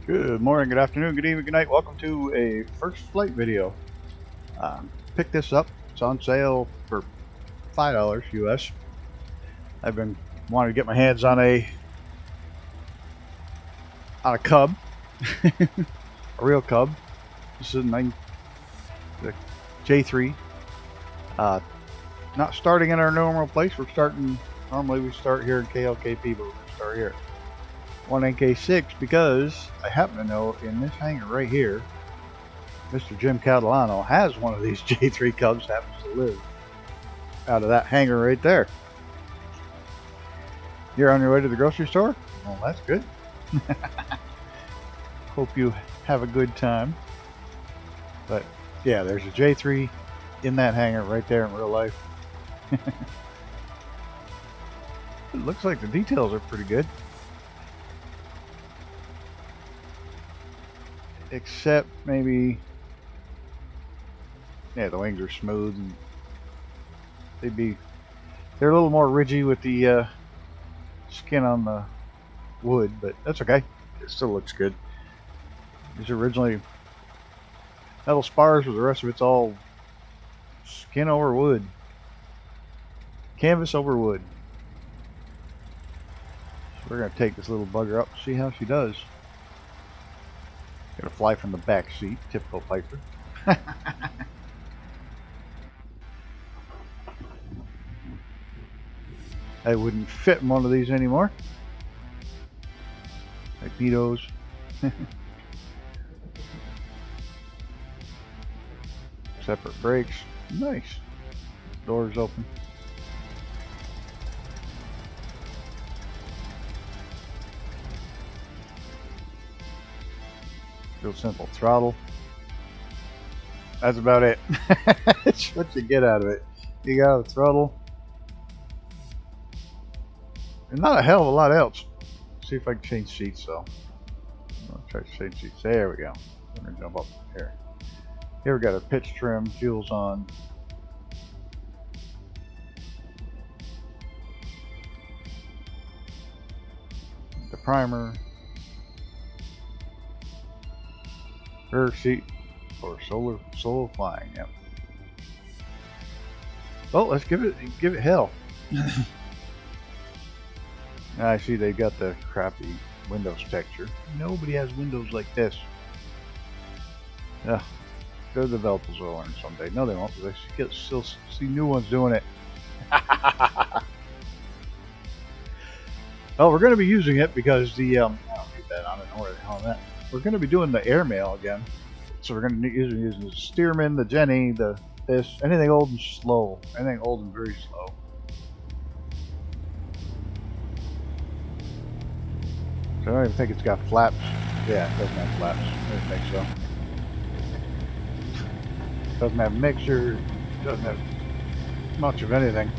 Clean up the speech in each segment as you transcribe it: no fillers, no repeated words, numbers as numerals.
Good morning, good afternoon, good evening, good night. Welcome to a first flight video. Pick this up. It's on sale for $5 US. I've been wanting to get my hands on a cub, a real cub. This is the J3. Not starting in our normal place. Normally we start here in KLKP, but we're going to start here. 1NK6 because I happen to know in this hangar right here, Mr. Jim Catalano has one of these J3 Cubs, happens to live out of that hangar right there. You're on your way to the grocery store? Well, that's good. Hope you have a good time. But yeah, there's a J3 in that hangar right there in real life. It looks like the details are pretty good. Except maybe, yeah, the wings are smooth and they're a little more ridgy with the skin on the wood, but that's okay. It still looks good. These are originally metal spars, but the rest of it's all skin over wood, canvas over wood. So we're gonna take this little bugger up and see how she does. Gonna fly from the back seat, typical Piper. I wouldn't fit in one of these anymore. Magnetos. Separate brakes. Nice. Doors open. Real simple throttle. That's about it. That's what you get out of it. You got a throttle. And not a hell of a lot else. See if I can change seats though. I'll try to change seats. There we go. I'm gonna jump up here. Here we got our pitch trim, fuel's on. The primer. Rear seat for solo flying. Yep. Well, let's give it hell. I see they got the crappy Windows texture. Nobody has windows like this. Yeah, the developers will learn someday. No, they won't, because I still see new ones doing it. Well, we're going to be using it because the I don't need that. I don't know where the hell I'm at. We're going to be doing the airmail again, so we're going to be using the Stearman, the Jenny, anything old and slow, anything old and very slow. So I don't even think it's got flaps. Yeah, it doesn't have flaps. I didn't think so. Doesn't have mixer. Doesn't have much of anything.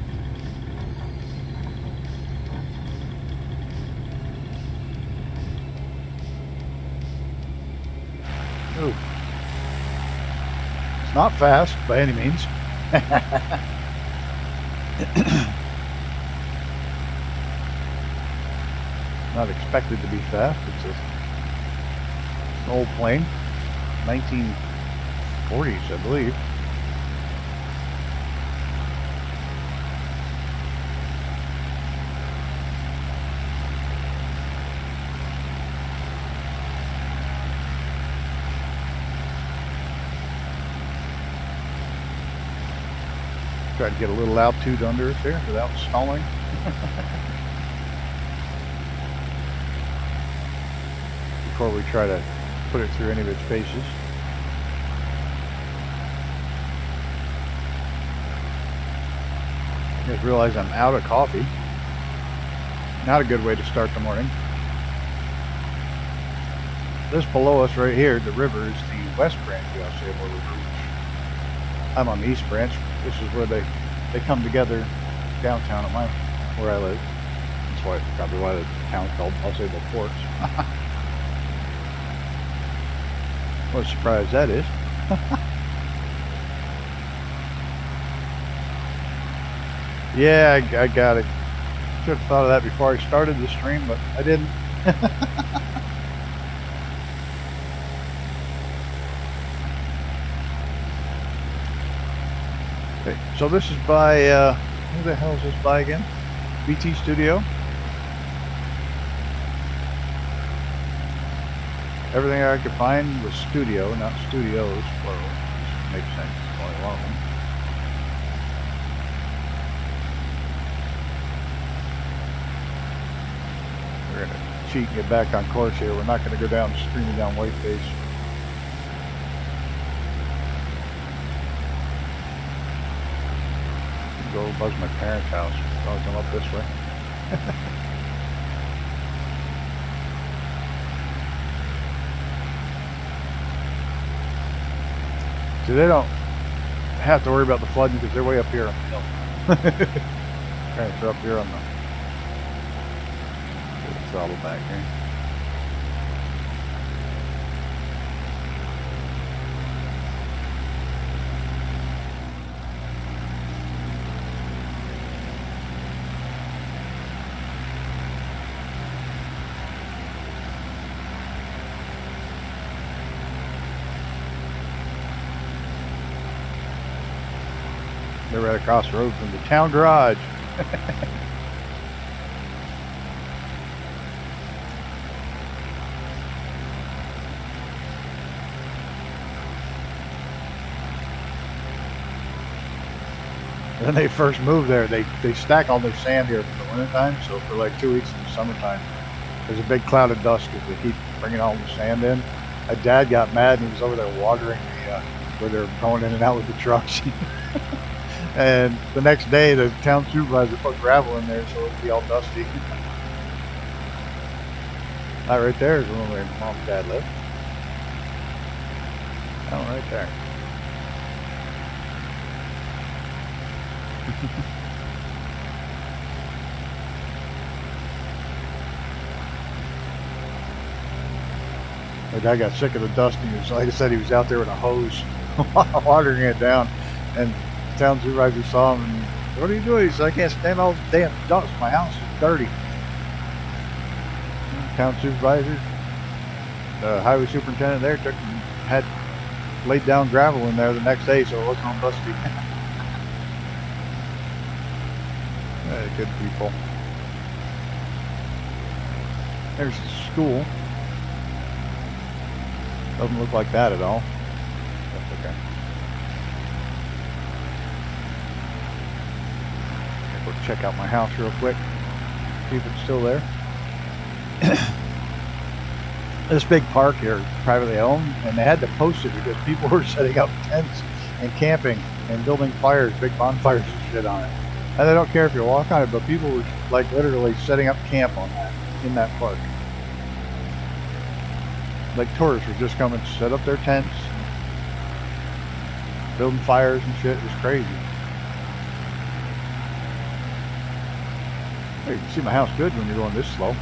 Ooh. It's not fast by any means. Not expected to be fast. It's an old plane, 1940s, I believe. Try to get a little altitude under us there without stalling. Before we try to put it through any of its paces. Just realize I'm out of coffee. Not a good way to start the morning. This below us right here, the river, is the west branch of the Osceola River. I'm on the east branch. This is where they come together downtown at where I live. That's probably why the town's called Osceola Forks. What a surprise that is. Yeah, I got it. Should have thought of that before I started the stream, but I didn't. Okay, so this is by, who the hell is this by again? BT Studio. Everything I could find was studio, not studios, plural. Makes sense. It's only one of them. We're going to cheat and get back on course here. We're not going to go down screaming down Whiteface. Go buzz my parents' house. I'll come up this way. So they don't have to worry about the flooding because they're way up here on the hill. Parents are up here on the throttle back here. They're right across the road from the town garage. When they first moved there, they stack all their sand here for the winter time. So for like 2 weeks in the summertime, there's a big cloud of dust because they keep bringing all the sand in. My dad got mad and he was over there watering where they're going in and out with the trucks. And the next day, the town supervisor put gravel in there so it would be all dusty. That right there is where Mom and Dad live. Oh, right there. My dad got sick of the dust. Like I said, he was out there with a hose watering it down. And the town supervisor saw him and, "What are you doing?" He said, "I can't stand all this damn dust. My house is dirty." Town supervisor, the highway superintendent there had laid down gravel in there the next day so it wasn't all dusty. Good people. There's the school. Doesn't look like that at all. That's okay. I'll go check out my house real quick. See if it's still there. This big park here is privately owned, and they had to post it because people were setting up tents and camping and building fires, big bonfires and shit on it. And they don't care if you walk on it, but people were like literally setting up camp on that, in that park. Like tourists were just coming to set up their tents, building fires and shit. It was crazy. Hey, you can see my house good when you're going this slow.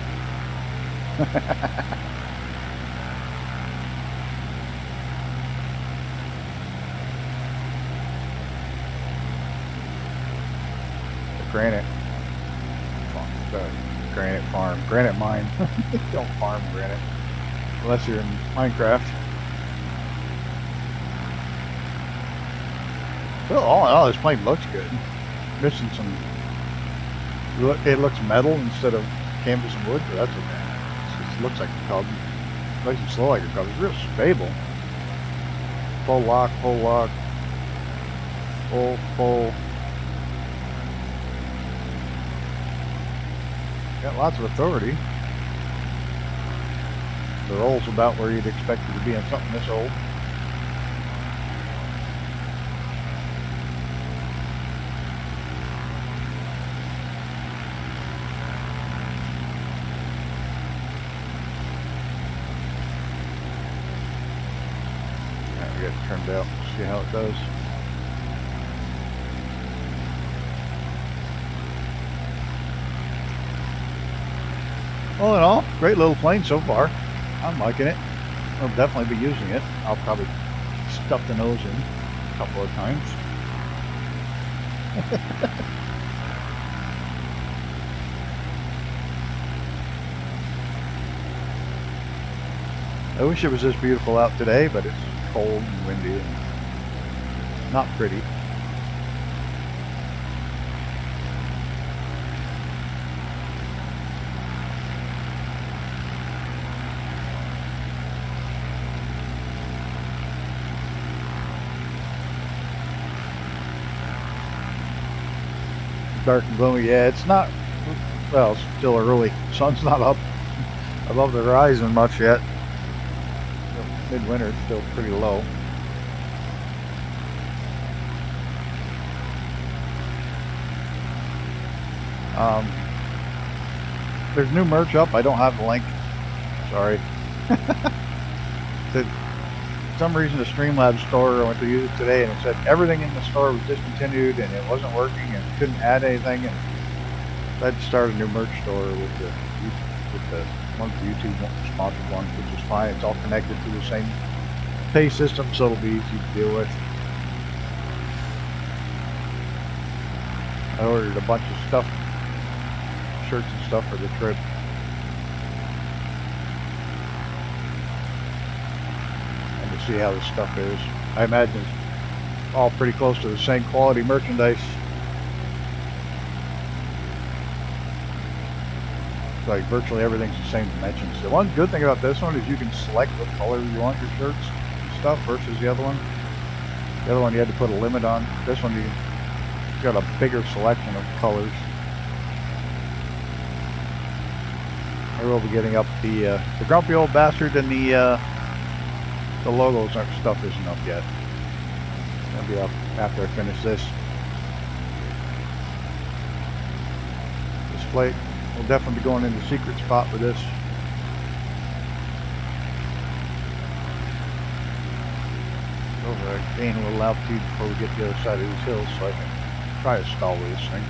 Granite farm, granite mine. Don't farm granite unless you're in Minecraft. Well, all in all, this plane looks good. Missing some. It looks metal instead of canvas and wood, but that's okay. It looks like a Cub. Nice and slow like a Cub. It's real stable. Full lock, full lock, full. Got lots of authority. The roll's about where you'd expect it to be on something this old. Alright, we got it turned out. See how it does. All in all, great little plane so far. I'm liking it. I'll definitely be using it. I'll probably stuff the nose in a couple of times. I wish it was this beautiful out today, but it's cold and windy and not pretty. Dark and gloomy. Yeah, it's not, well, it's still early. Sun's not up above the horizon much yet. Midwinter, it's still pretty low. There's new merch up. I don't have the link. Sorry. For some reason, the Streamlabs store, I went to use it today, and it said everything in the store was discontinued and it wasn't working and couldn't add anything. And I had to start a new merch store with the one of the YouTube sponsored ones, which is fine. It's all connected to the same pay system, so it'll be easy to deal with. I ordered a bunch of stuff, shirts and stuff for the trip. See how the stuff is. I imagine it's all pretty close to the same quality merchandise. It's like virtually everything's the same dimensions. The one good thing about this one is you can select what color you want your shirts and stuff versus the other one. The other one you had to put a limit on. This one you've got a bigger selection of colors. I will be getting up the Grumpy Old Bastard and the logos stuff isn't up yet. It'll be up after I finish this. This plate will definitely be going in the secret spot for this. Over, I gain a little altitude before we get to the other side of these hills, so I can try to stall with this thing.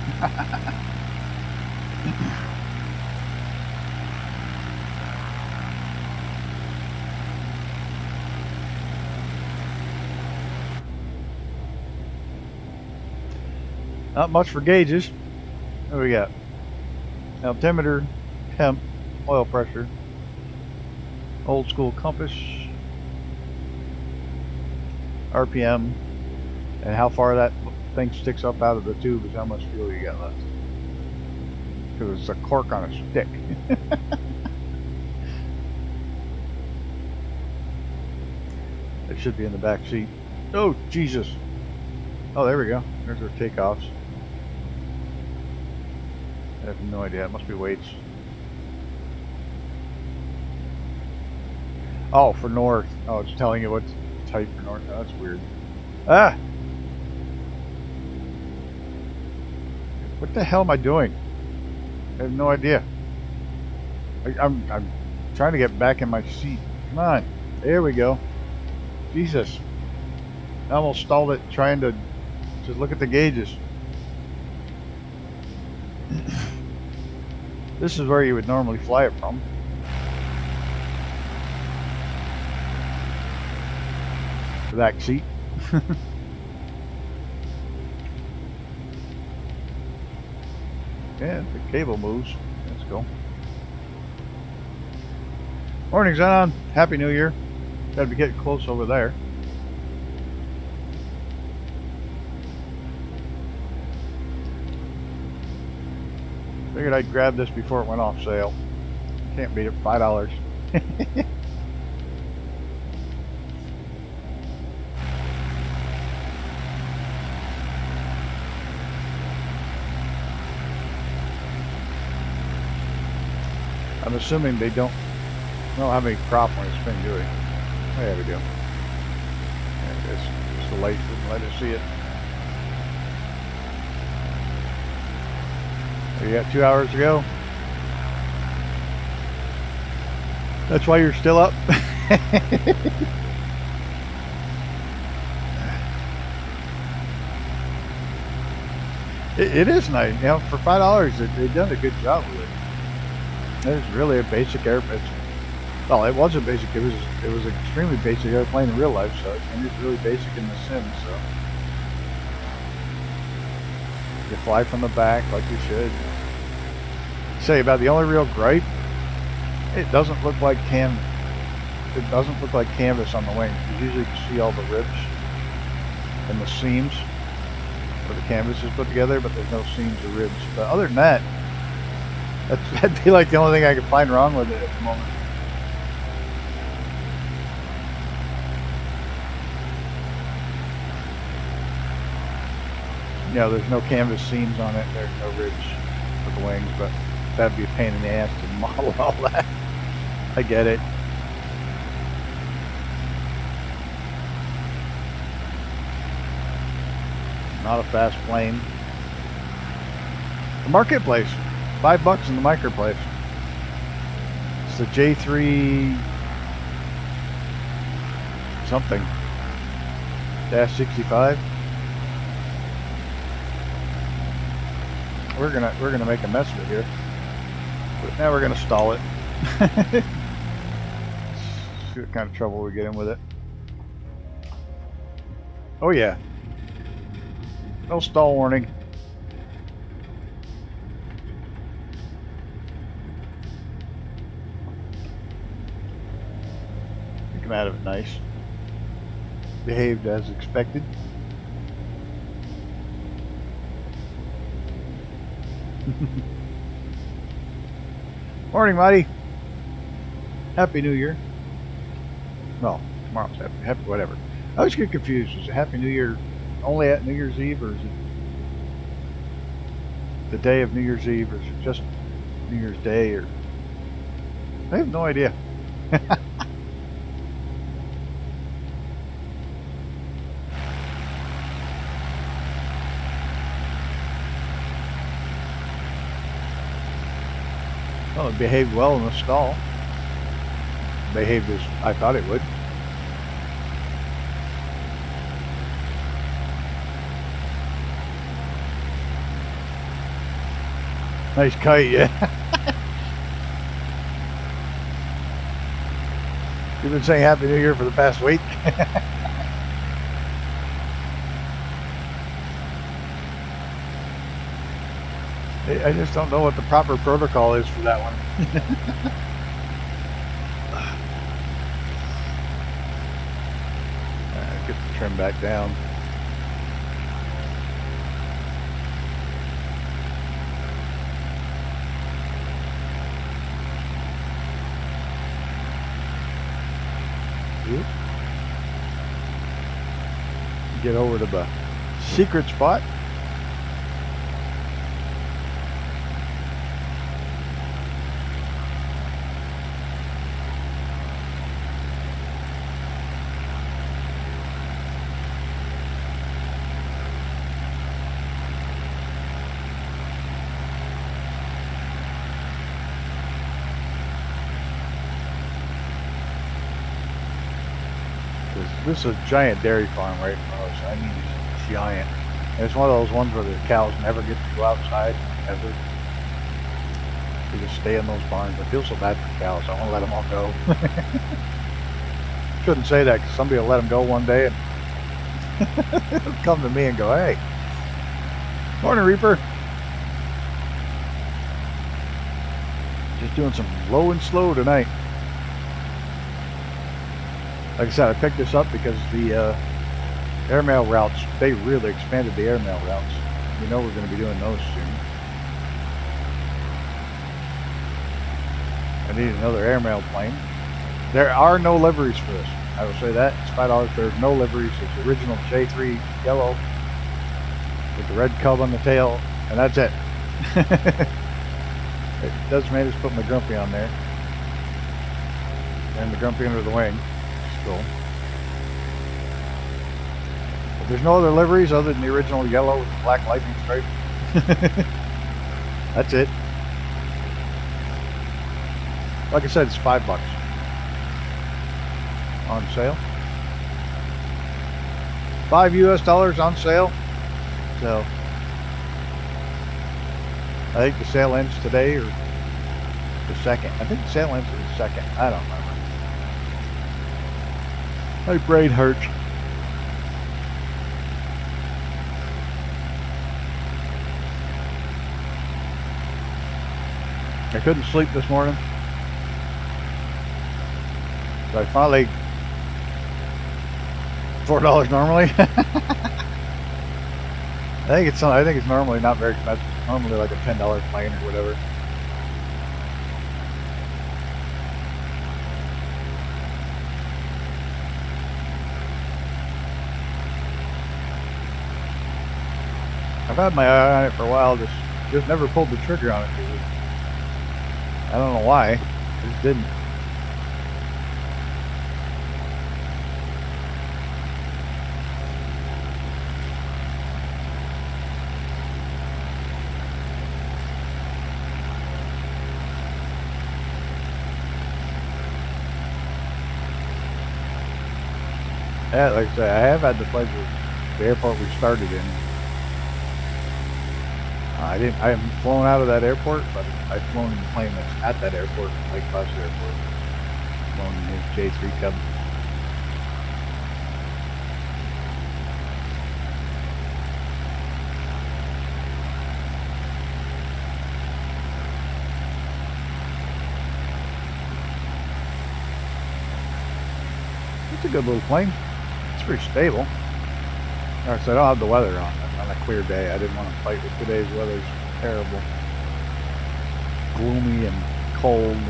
Not much for gauges. What do we got? Altimeter, temp, oil pressure, old school compass, RPM, and how far that thing sticks up out of the tube is how much fuel you got left. Because it's a cork on a stick. It should be in the back seat. Oh, Jesus. Oh, there we go. There's our takeoffs. I have no idea. It must be weights. Oh, for north. Oh, it's telling you what type for north. Oh, that's weird. Ah! What the hell am I doing? I have no idea. I'm trying to get back in my seat. Come on. There we go. Jesus. I almost stalled it trying to just look at the gauges. This is where you would normally fly it from. The back seat. Yeah, the cable moves. Let's go. Morning, Zion. Happy New Year. Gotta be getting close over there. Figured I'd grab this before it went off sale. Can't beat it, $5. I'm assuming they don't have any prop on the spin, do we? Oh yeah, we do. There it is. Just the light wouldn't let us see it. So you got 2 hours to go. That's why you're still up. It is nice, you know. For $5, they've done a good job with it. It's really a basic airplane. Well, it wasn't basic. It was an extremely basic airplane in real life, so and it's really basic in the sim. So you fly from the back like you should. Say about the only real gripe, it doesn't look like It doesn't look like canvas on the wings. You usually can see all the ribs and the seams where the canvas is put together, but there's no seams or ribs. But other than that, that'd be like the only thing I could find wrong with it at the moment. Yeah, there's no canvas seams on it. There's no ribs for the wings, but that'd be a pain in the ass to model all that. I get it. Not a fast plane. The marketplace, $5 in the marketplace. It's the J3 something -65. We're gonna make a mess of it here. But now we're gonna stall it. See what kind of trouble we get in with it. Oh yeah. No stall warning. You come out of it nice. Behaved as expected. Morning, Marty. Happy New Year. Well, tomorrow's happy whatever. I always get confused. Is it Happy New Year only at New Year's Eve, or is it the day of New Year's Eve, or is it just New Year's Day, or I have no idea. Well, it behaved well in the stall. Behaved as I thought it would. Nice kite, yeah. You've been saying Happy New Year for the past week. I just don't know what the proper protocol is for that one. Get the trim back down. Get over to the secret spot. This is a giant dairy farm right in front of us. I mean, it's giant. And it's one of those ones where the cows never get to go outside, ever. They just stay in those barns. I feel so bad for the cows. I want to let them all go. Shouldn't say that, because somebody will let them go one day and they'll come to me and go, hey, morning, Reaper. Just doing some low and slow tonight. Like I said, I picked this up because the airmail routes, they really expanded the airmail routes. We know we're going to be doing those soon. I need another airmail plane. There are no liveries for this. I will say that. It's $5. There's no liveries. It's original J3 yellow with the red cub on the tail, and that's it. It does manage to put my grumpy on there. And the Grumpy Under the Wing. Cool. But there's no other liveries other than the original yellow with the black lightning stripe. That's it. Like I said, it's $5 on sale. $5 US on sale. So I think the sale ends today or the 2nd. I think the sale ends the 2nd. I don't remember. My brain hurts. I couldn't sleep this morning. So I finally $4 normally. I think it's normally not very expensive. Normally like a $10 plane or whatever. I've had my eye on it for a while. Just never pulled the trigger on it. I don't know why. I just didn't. Yeah, like I say, I have had the pleasure of the airport we started in. I haven't flown out of that airport, but I've flown in the plane that's at that airport, Lake Placid Airport. Flown in his J3 Cub. It's a good little plane. It's pretty stable. Like I said, I don't have the weather on a clear day. I didn't want to fight with today's weather. It's terrible. Gloomy and cold and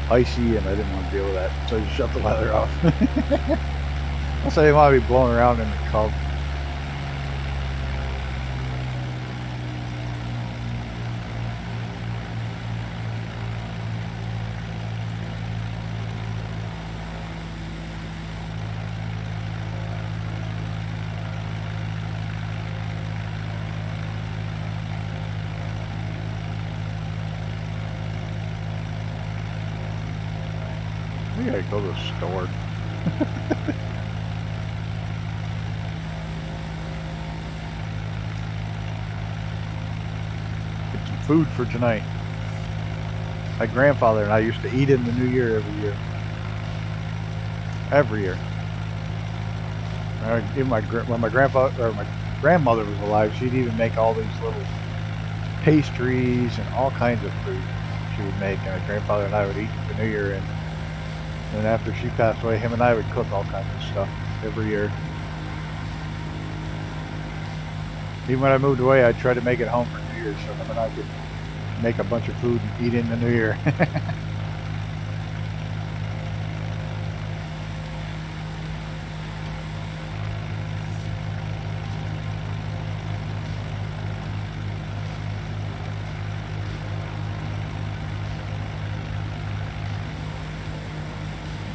icy, and I didn't want to deal with that. So I just shut the weather off. Also, I didn't want to be blowing around in the Cub. We gotta go to the store. Get some food for tonight. My grandfather and I used to eat in the New Year every year. Every year. Even when my grandfather or my grandmother was alive, she'd even make all these little pastries and all kinds of food she would make, and my grandfather and I would eat the New Year. And after she passed away, him and I would cook all kinds of stuff every year. Even when I moved away, I tried to make it home for New Year's so him and I could make a bunch of food and eat in the New Year.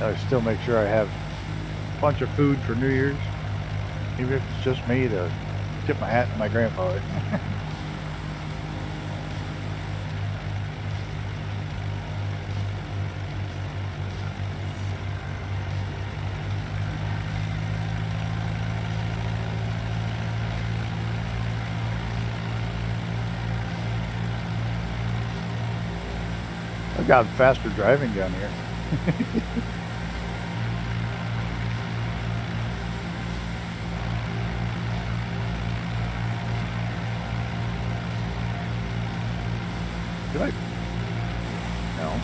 I still make sure I have a bunch of food for New Year's, even if it's just me to tip my hat to my grandfather. I've got faster driving down here. Did I? No.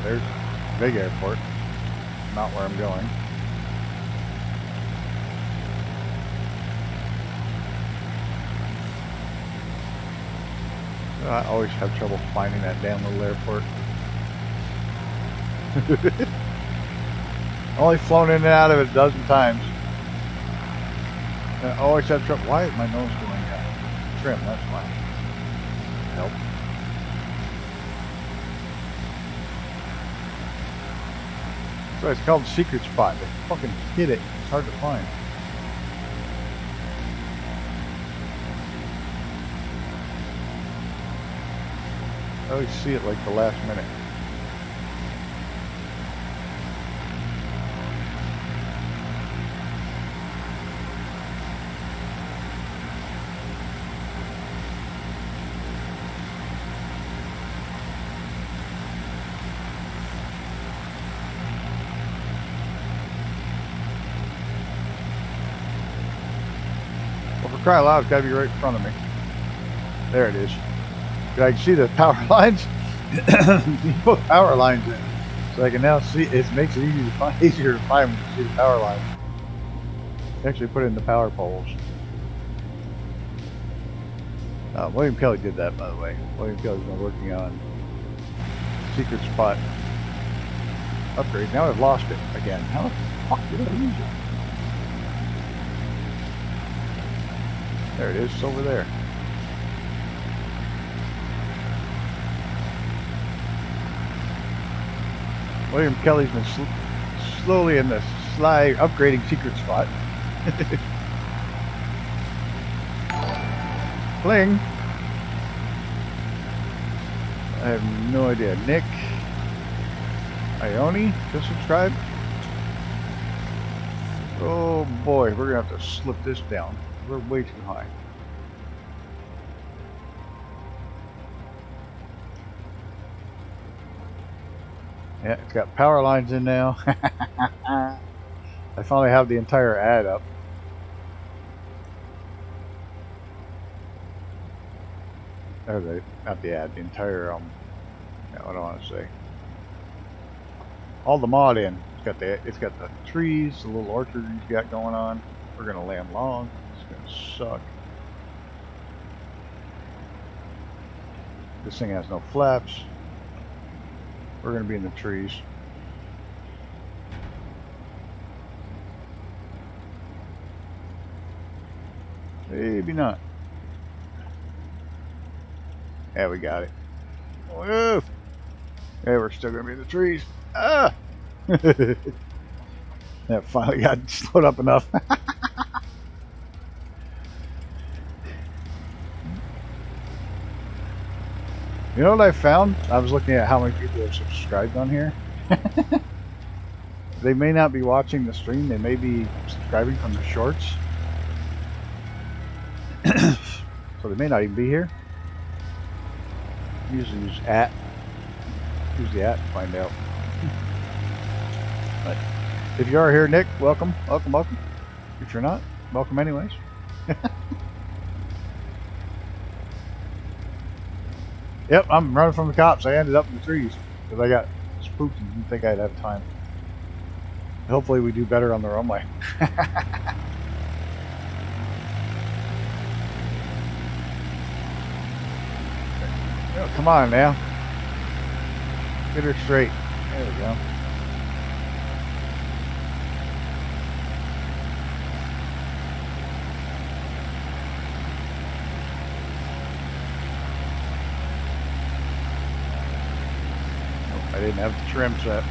There's a big airport. Not where I'm going. I always have trouble finding that damn little airport. Only flown in and out of it a dozen times. I always have trouble. Why is my nose going down? Trim, that's why. Nope. That's why it's called secret spot. They fucking hid it. It's hard to find. I always see it like the last minute. Well, for crying out loud, it's gotta be right in front of me. There it is. I can see the power lines. You put power lines in, so I can now see. It makes it easier to find when you see the power lines. Actually, put it in the power poles. William Kelly did that, by the way. William Kelly's been working on secret spot upgrade. Now I've lost it again. How the fuck did I lose it? There it is. It's over there. William Kelly's been slowly in the slide upgrading secret spot. Fling. I have no idea. Nick Ione just subscribed. Oh boy, we're gonna have to slip this down. We're way too high. Yeah, it's got power lines in now. I finally have the entire ad up. Or not the ad, the entire, yeah, what do I want to say? All the mod in. It's got the trees, the little orchard he's got going on. We're gonna land long. It's gonna suck. This thing has no flaps. We're going to be in the trees. Maybe not. Yeah, we got it. Whoa! Yeah, we're still going to be in the trees. Ah! That finally got slowed up enough. You know what I found? I was looking at how many people have subscribed on here. They may not be watching the stream. They may be subscribing from the shorts. So they may not even be here. Usually use @ Use the @ to find out. But if you are here, Nick, welcome. Welcome, welcome. If you're not, welcome anyways. Yep, I'm running from the cops. I ended up in the trees because I got spooked and didn't think I'd have time. Hopefully we do better on the runway. Oh, come on now. Get her straight. There we go. I didn't have the trim set.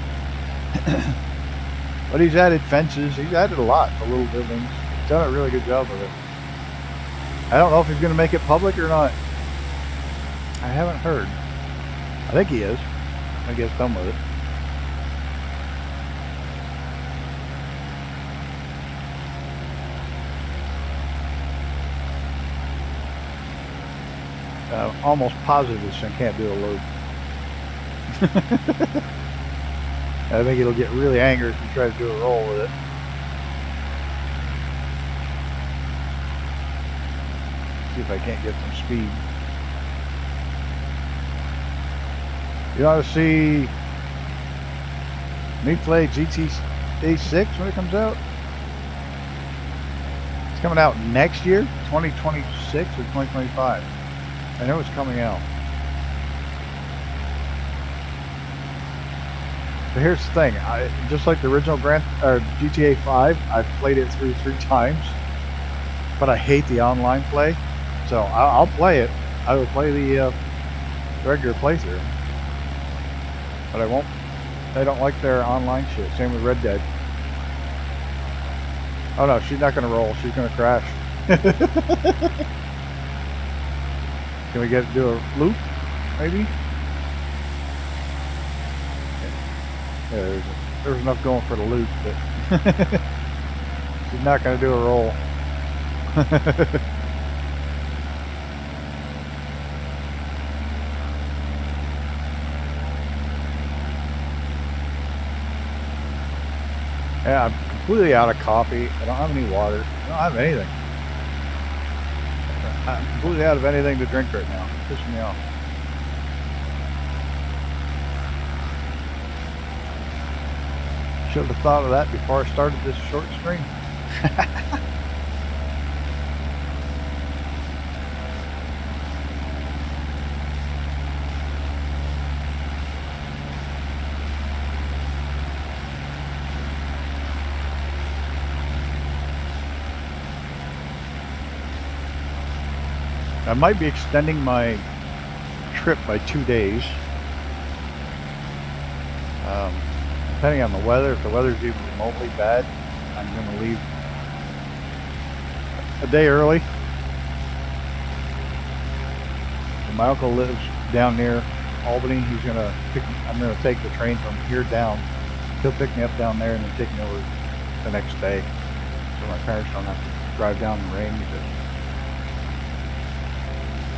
But he's added fences. He's added a lot to little buildings. He's done a really good job of it. I don't know if he's going to make it public or not. I haven't heard. I think he is. I guess done with it. I'm almost positive this thing can't do a load. I think it'll get really angry if you try to do a roll with it. See if I can't get some speed. You want to see me play J3C-65 when it comes out? It's coming out next year, 2026 or 2025. I know it's coming out. But here's the thing, just like the original GTA 5, I've played it through 3 times, but I hate the online play, so I'll play it. I will play the regular playthrough, but I won't They don't like their online shit. Same with Red Dead. Oh no, she's not gonna roll. She's gonna crash. Can we do a loop, maybe? Yeah, there's enough going for the loop, but she's not gonna do a roll. Yeah, I'm completely out of coffee. I don't have any water. I don't have anything. I'm completely out of anything to drink right now. It's pissing me off. Should have thought of that before I started this short stream. I might be extending my trip by 2 days. Depending on the weather, if the weather's even remotely bad, I'm going to leave a day early. And my uncle lives down near Albany. He's going to I'm going to take the train from here down. He'll pick me up down there and then take me over the next day. So my parents don't have to drive down in the rain because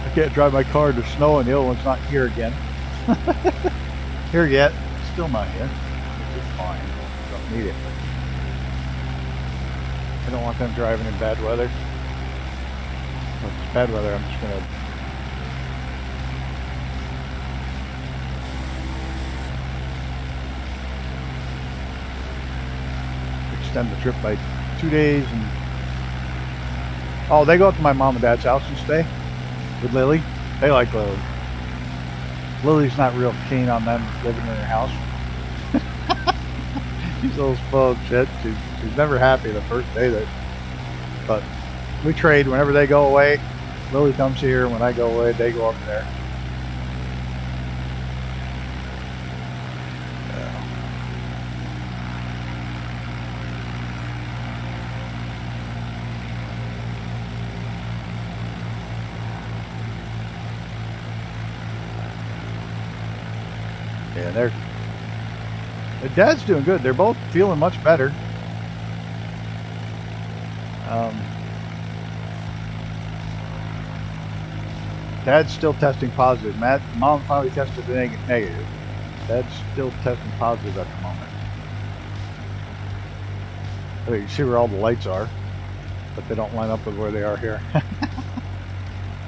I can't drive my car in the snow and the other one's not here again. Here yet. Still not here. It's fine. Don't need it. I don't want them driving in bad weather. If it's bad weather, I'm just going to extend the trip by 2 days. And oh, they go up to my mom and dad's house and stay with Lily. They like Lily. Lily's not real keen on them living in her house. She's a little spoiled shit. She's never happy the first day that. But we trade whenever they go away. Lily comes here. When I go away, they go up there. Yeah, their dad's doing good. They're both feeling much better. Dad's still testing positive. Mom finally tested negative. Dad's still testing positive at the moment. So you can see where all the lights are, but they don't line up with where they are here.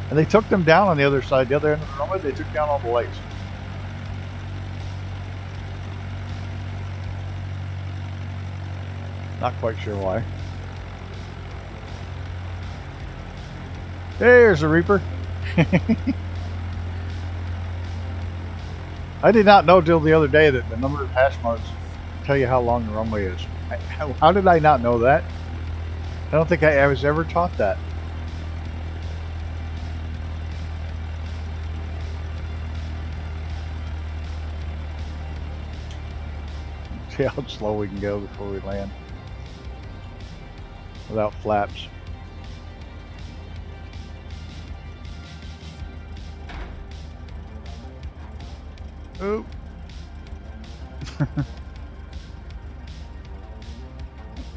And they took them down on the other side, the other end of the runway. They took down all the lights. Not quite sure why. There's a Reaper. I did not know till the other day that the number of hash marks tell you how long the runway is. How did I not know that? I don't think I was ever taught that. See how slow we can go before we land without flaps. Oop.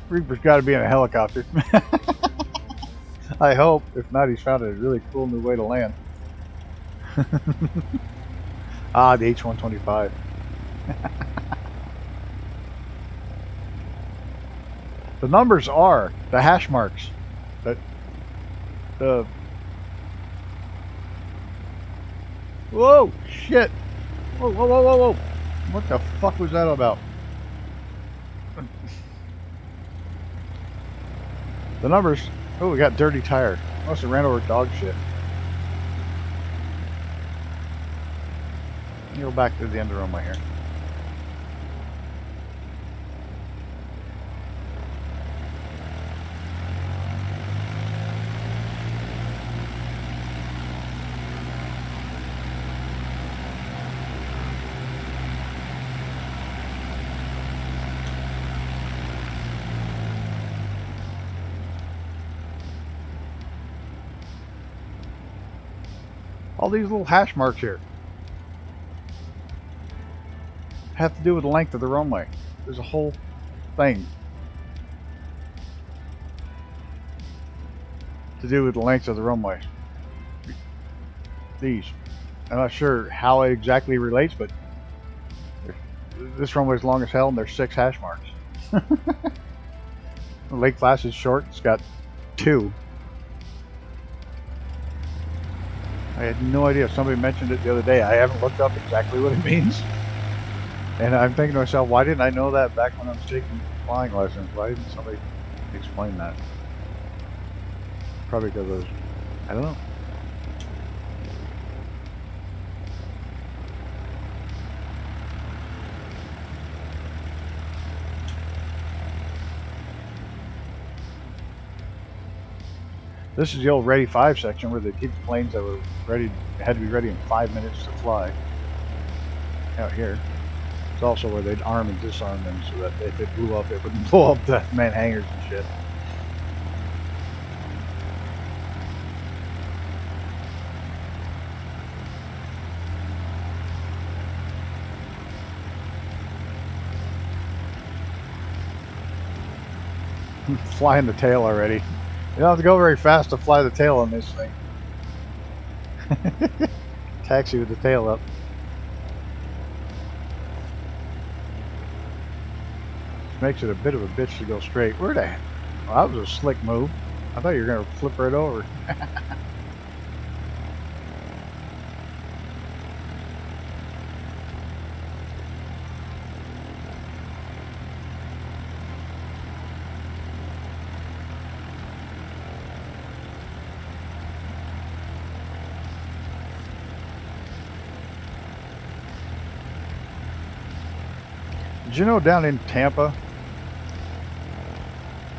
Reaper's got to be in a helicopter. I hope. If not, he's found a really cool new way to land. Ah, the H-125. The numbers are the hash marks. But the whoa, shit! Whoa, whoa, whoa, whoa, whoa! What the fuck was that about? The numbers. Oh, we got dirty tire. Must have ran over dog shit. Go back to the end of the runway here. All these little hash marks here have to do with the length of the runway. There's a whole thing to do with the length of the runway. These. I'm not sure how it exactly relates, but this runway is long as hell and there's 6 hash marks. The Lake Placid is short. It's got 2. I had no idea. Somebody mentioned it the other day. I haven't looked up exactly what it means. And I'm thinking to myself, why didn't I know that back when I was taking flying lessons? Why didn't somebody explain that? Probably because I was, I don't know. This is the old Ready 5 section where they keep the planes that were ready, had to be ready in 5 minutes to fly. Out here. It's also where they'd arm and disarm them so that if it blew up, it wouldn't blow up the main hangars and shit. Flying the tail already. You don't have to go very fast to fly the tail on this thing. Taxi with the tail up. Makes it a bit of a bitch to go straight. Where the heck? Well, that was a slick move. I thought you were going to flip right over. Did you know down in Tampa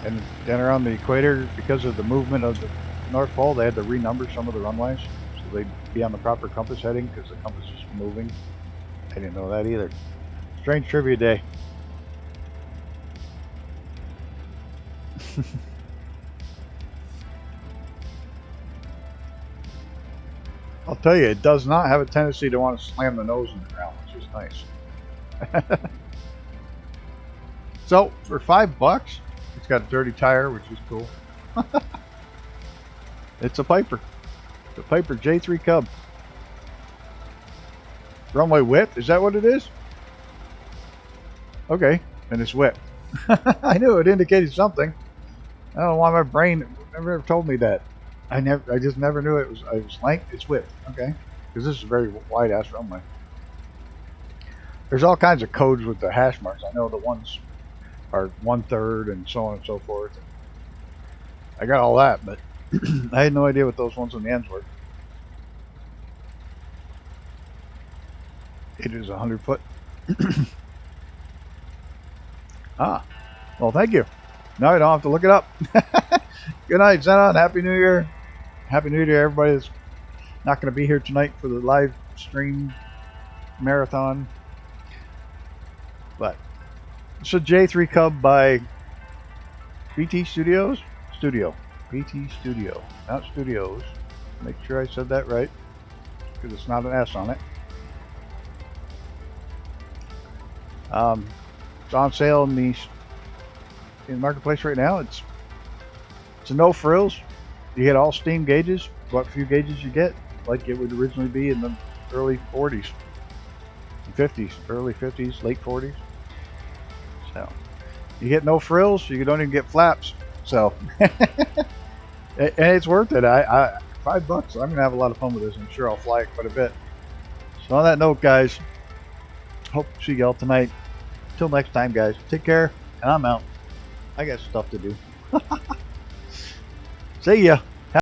and around the equator, because of the movement of the North Pole, they had to renumber some of the runways so they'd be on the proper compass heading because the compass is moving? I didn't know that either. Strange trivia day. I'll tell you, it does not have a tendency to want to slam the nose in the ground, which is nice. So for $5, it's got a dirty tire, which is cool. It's a Piper. It's a Piper J3 Cub. Runway width, is that what it is? Okay, and it's width. I knew it indicated something. I don't know why my brain never told me that. I just never knew it was length, it's width. Okay, because this is a very wide ass runway. There's all kinds of codes with the hash marks. I know the ones are 1/3 and so on and so forth. I got all that, but I had no idea what those ones on the ends were. It is 100 foot. Ah, well, thank you. Now I don't have to look it up. Good night, Xenon. Happy New Year. Happy New Year to everybody that's not going to be here tonight for the live stream marathon. But it's a J3 Cub by BT Studios? BT Studio, not Studios. Make sure I said that right, because it's not an S on it. It's on sale in the marketplace right now. It's a no frills. You get all steam gauges. What few gauges you get, like it would originally be in the early 40s, 50s, early 50s, late 40s. So you get no frills. You don't even get flaps. So and it's worth it. $5. I'm gonna have a lot of fun with this. I'm sure I'll fly it quite a bit. So on that note, guys, hope to see y'all tonight. Till next time, guys, take care, and I'm out. I got stuff to do. See ya.